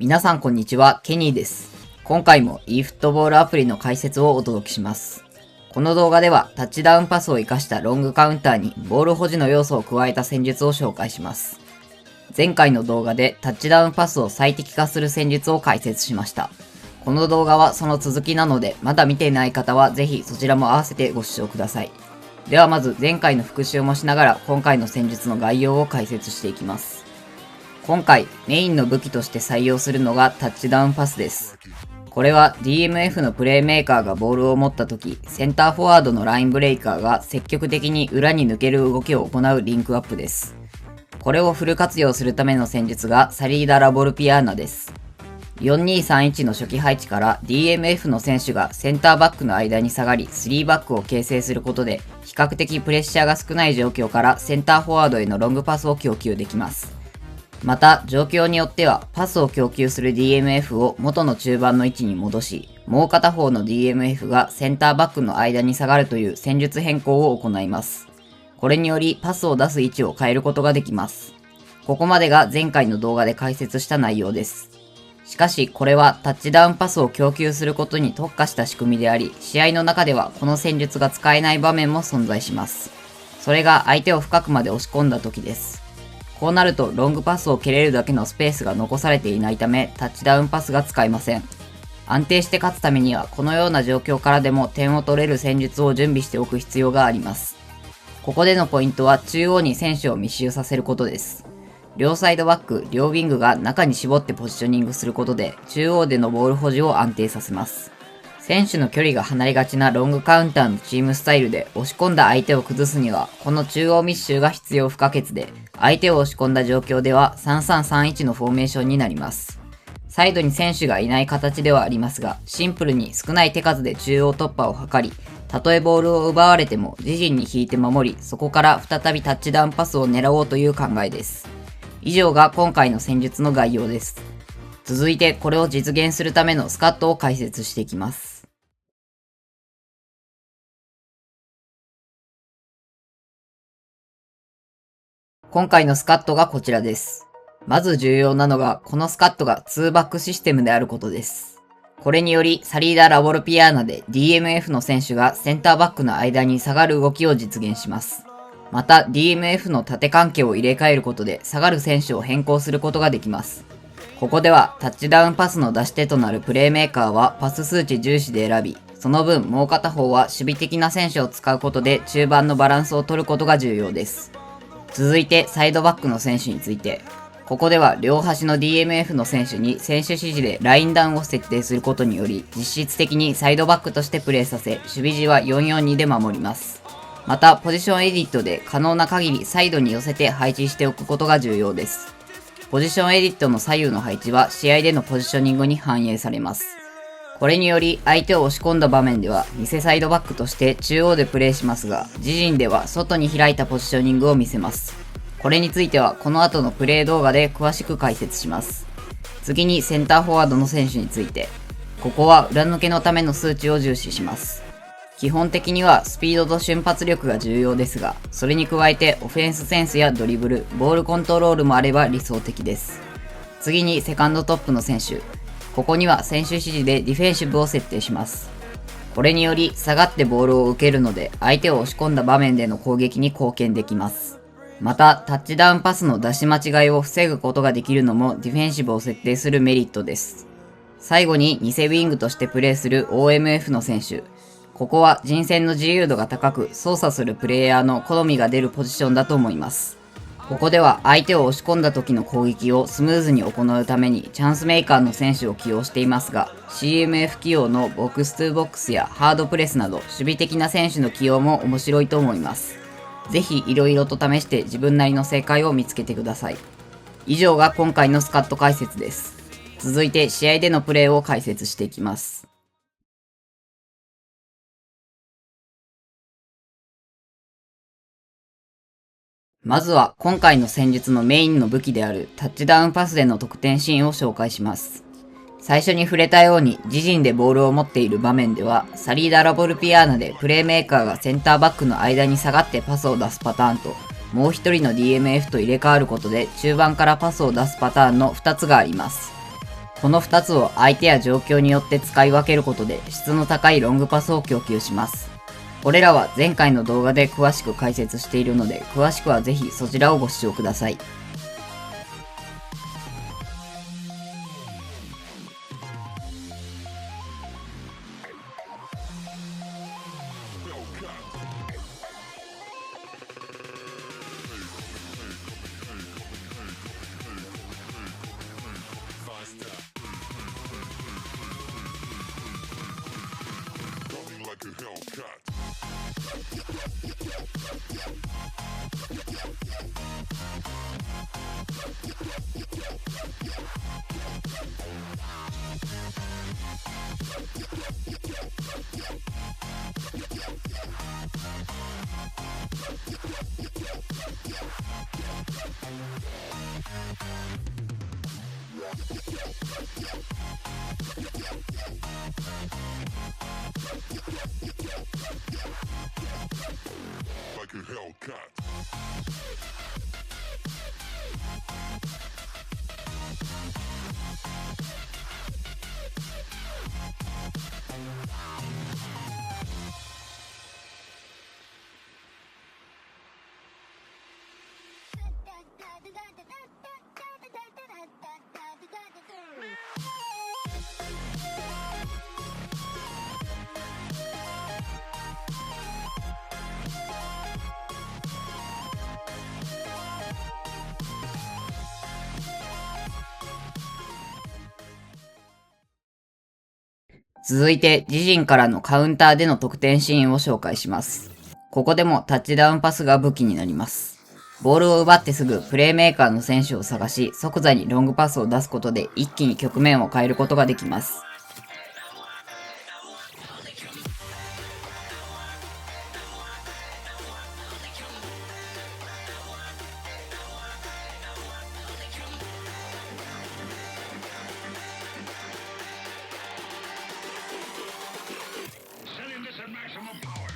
皆さんこんにちは、ケニーです。今回も eFootball アプリの解説をお届けします。この動画ではタッチダウンパスを活かしたロングカウンターにボール保持の要素を加えた戦術を紹介します。前回の動画でタッチダウンパスを最適化する戦術を解説しました。この動画はその続きなので、まだ見ていない方はぜひそちらも合わせてご視聴ください。ではまず前回の復習もしながら今回の戦術の概要を解説していきます。今回メインの武器として採用するのがタッチダウンパスです。これは DMF のプレイメーカーがボールを持った時、センターフォワードのラインブレイカーが積極的に裏に抜ける動きを行うリンクアップです。これをフル活用するための戦術がサリーダ・ラボルピアーナです。4231の初期配置から DMF の選手がセンターバックの間に下がり3バックを形成することで比較的プレッシャーが少ない状況からセンターフォワードへのロングパスを供給できます。また状況によってはパスを供給する DMF を元の中盤の位置に戻し、もう片方の DMF がセンターバックの間に下がるという戦術変更を行います。これによりパスを出す位置を変えることができます。ここまでが前回の動画で解説した内容です。しかしこれはタッチダウンパスを供給することに特化した仕組みであり、試合の中ではこの戦術が使えない場面も存在します。それが相手を深くまで押し込んだ時です。こうなるとロングパスを蹴れるだけのスペースが残されていないためタッチダウンパスが使えません。安定して勝つためにはこのような状況からでも点を取れる戦術を準備しておく必要があります。ここでのポイントは中央に選手を密集させることです。両サイドバック、両ウィングが中に絞ってポジショニングすることで中央でのボール保持を安定させます。選手の距離が離れがちなロングカウンターのチームスタイルで押し込んだ相手を崩すにはこの中央密集が必要不可欠で、相手を押し込んだ状況では3331のフォーメーションになります。サイドに選手がいない形ではありますが、シンプルに少ない手数で中央突破を図り、たとえボールを奪われても自陣に引いて守り、そこから再びタッチダウンパスを狙おうという考えです。以上が今回の戦術の概要です。続いてこれを実現するためのスカットを解説していきます。今回のスカットがこちらです。まず重要なのがこのスカットが2バックシステムであることです。これによりサリーダ・ラボルピアーナで DMF の選手がセンターバックの間に下がる動きを実現します。また DMF の縦関係を入れ替えることで下がる選手を変更することができます。ここではタッチダウンパスの出し手となるプレイメーカーはパス数値重視で選び、その分もう片方は守備的な選手を使うことで中盤のバランスを取ることが重要です。続いてサイドバックの選手について、ここでは両端の DMF の選手に選手指示でラインダウンを設定することにより実質的にサイドバックとしてプレーさせ、守備時は442で守ります。またポジションエディットで可能な限りサイドに寄せて配置しておくことが重要です。ポジションエディットの左右の配置は試合でのポジショニングに反映されます。これにより相手を押し込んだ場面では偽サイドバックとして中央でプレーしますが、自陣では外に開いたポジショニングを見せます。これについてはこの後のプレー動画で詳しく解説します。次にセンターフォワードの選手について、ここは裏抜けのための数値を重視します。基本的にはスピードと瞬発力が重要ですが、それに加えてオフェンスセンスやドリブル、ボールコントロールもあれば理想的です。次にセカンドトップの選手。ここには選手指示でディフェンシブを設定します。これにより下がってボールを受けるので相手を押し込んだ場面での攻撃に貢献できます。またタッチダウンパスの出し間違いを防ぐことができるのもディフェンシブを設定するメリットです。最後に偽ウィングとしてプレーする OMF の選手。ここは陣線の自由度が高く操作するプレイヤーの好みが出るポジションだと思います。ここでは相手を押し込んだ時の攻撃をスムーズに行うためにチャンスメーカーの選手を起用していますが、 CMF 起用のボックス2ボックスやハードプレスなど守備的な選手の起用も面白いと思います。ぜひ色々と試して自分なりの正解を見つけてください。以上が今回のスカット解説です。続いて試合でのプレーを解説していきます。まずは今回の戦術のメインの武器であるタッチダウンパスでの得点シーンを紹介します。最初に触れたように自陣でボールを持っている場面ではサリーダ・ラボルピアーナでプレーメーカーがセンターバックの間に下がってパスを出すパターンと、もう一人の DMF と入れ替わることで中盤からパスを出すパターンの2つがあります。この2つを相手や状況によって使い分けることで質の高いロングパスを供給します。これらは前回の動画で詳しく解説しているので、詳しくはぜひそちらをご視聴ください。Like a Hellcat.続いて自陣からのカウンターでの得点シーンを紹介します。ここでもタッチダウンパスが武器になります。ボールを奪ってすぐプレーメーカーの選手を探し、即座にロングパスを出すことで一気に局面を変えることができます。Sending this at maximum power.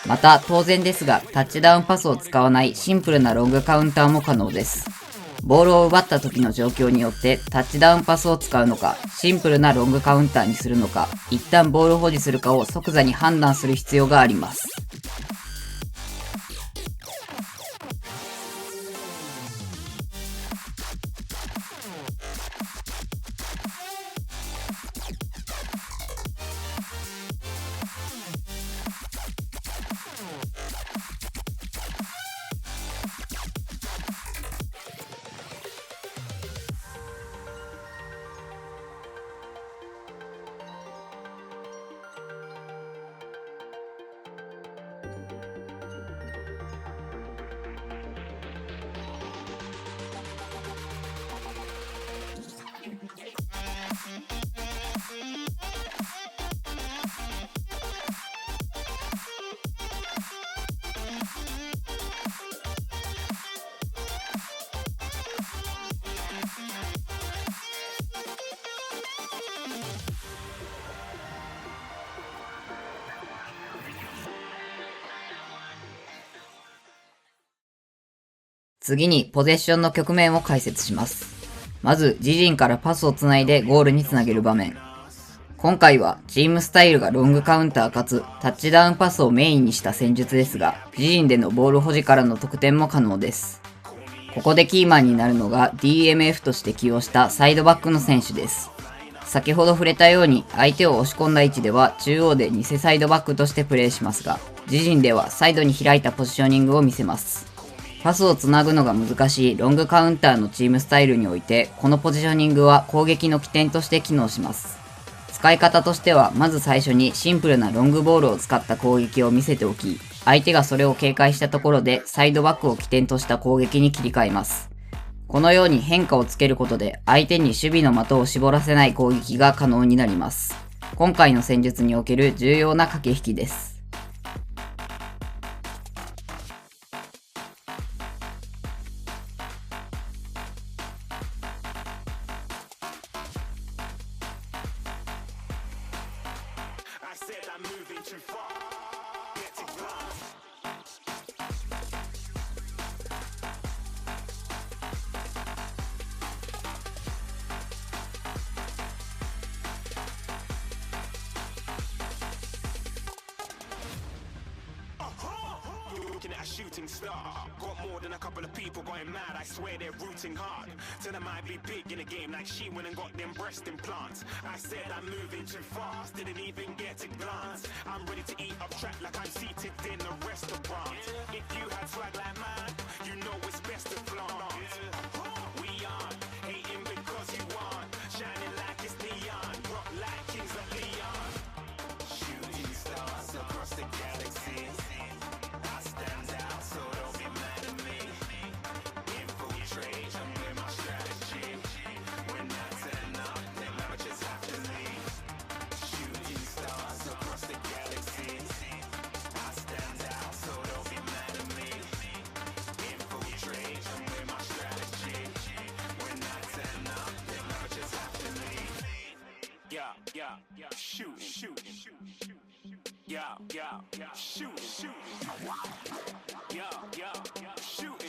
また当然ですが、タッチダウンパスを使わないシンプルなロングカウンターも可能です。ボールを奪った時の状況によってタッチダウンパスを使うのか、シンプルなロングカウンターにするのか、一旦ボールを保持するかを即座に判断する必要があります。次にポゼッションの局面を解説します。まず自陣からパスをつないでゴールにつなげる場面。今回はチームスタイルがロングカウンターかつタッチダウンパスをメインにした戦術ですが、自陣でのボール保持からの得点も可能です。ここでキーマンになるのが DMF として起用したサイドバックの選手です。先ほど触れたように相手を押し込んだ位置では中央で偽サイドバックとしてプレーしますが、自陣ではサイドに開いたポジショニングを見せます。パスをつなぐのが難しいロングカウンターのチームスタイルにおいて、このポジショニングは攻撃の起点として機能します。使い方としては、まず最初にシンプルなロングボールを使った攻撃を見せておき、相手がそれを警戒したところでサイドバックを起点とした攻撃に切り替えます。このように変化をつけることで相手に守備の的を絞らせない攻撃が可能になります。今回の戦術における重要な駆け引きです。Looking at a shooting star. Got more than a couple of people going mad. I swear they're rooting hard. Tell them I be big in the game like she went and got them breast implants. I said I'm moving too fast, didn't even get a glance. I'm ready to eat up track like I'm seated in a restaurant. If you had swag like mine, you know it's best to flaunt. We aren't hating because you aren't shining like it's neon. Rock like kings of Leon. Shooting stars across the galaxy. I stand out, so don't be mad at me. Infiltrate, I'm with my strategy. When I turn up, then I just have to leave. Shooting stars across the galaxy. I stand out, so don't be mad at me. Infiltrate, I'm with my strategy. When I turn up, then I just have to leave. Yeah, shooting. Yeah, shooting. Yeah, shooting. Yeah, shooting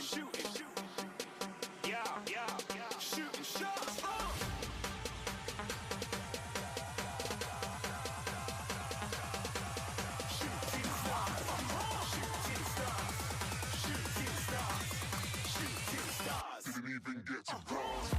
shots. Didn't even get to cross.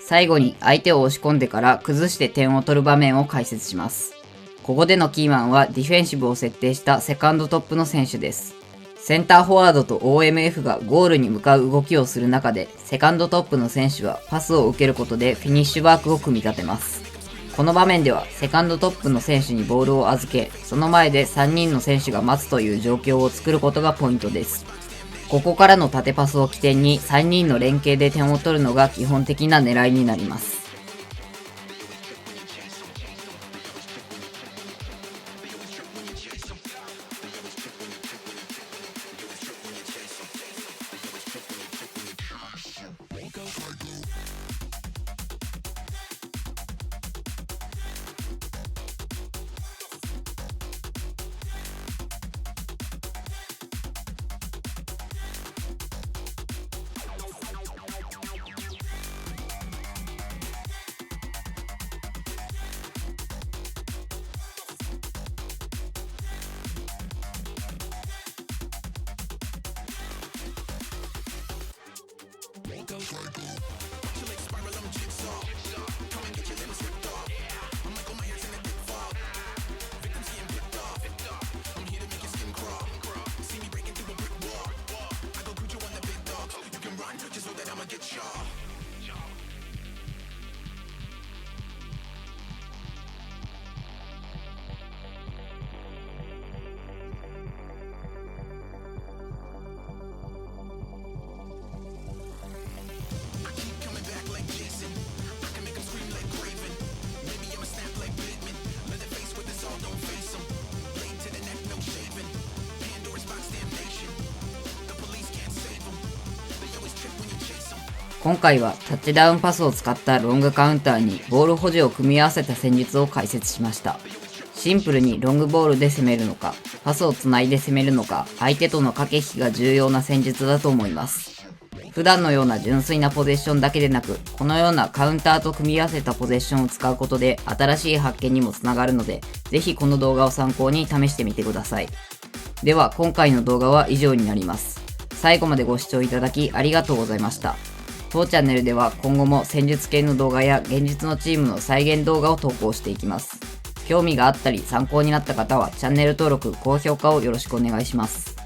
最後に相手を押し込んでから崩して点を取る場面を解説します。ここでのキーマンはディフェンシブを設定したセカンドトップの選手です。センターフォワードと OMF がゴールに向かう動きをする中で、セカンドトップの選手はパスを受けることでフィニッシュワークを組み立てます。この場面ではセカンドトップの選手にボールを預け、その前で3人の選手が待つという状況を作ることがポイントです。ここからの縦パスを起点に3人の連携で点を取るのが基本的な狙いになります。今回はタッチダウンパスを使ったロングカウンターにボール保持を組み合わせた戦術を解説しました。シンプルにロングボールで攻めるのか、パスをつないで攻めるのか、相手との駆け引きが重要な戦術だと思います。普段のような純粋なポゼッションだけでなく、このようなカウンターと組み合わせたポゼッションを使うことで新しい発見にもつながるので、ぜひこの動画を参考に試してみてください。では今回の動画は以上になります。最後までご視聴いただきありがとうございました。当チャンネルでは今後も戦術系の動画や現実のチームの再現動画を投稿していきます。興味があったり参考になった方はチャンネル登録、高評価をよろしくお願いします。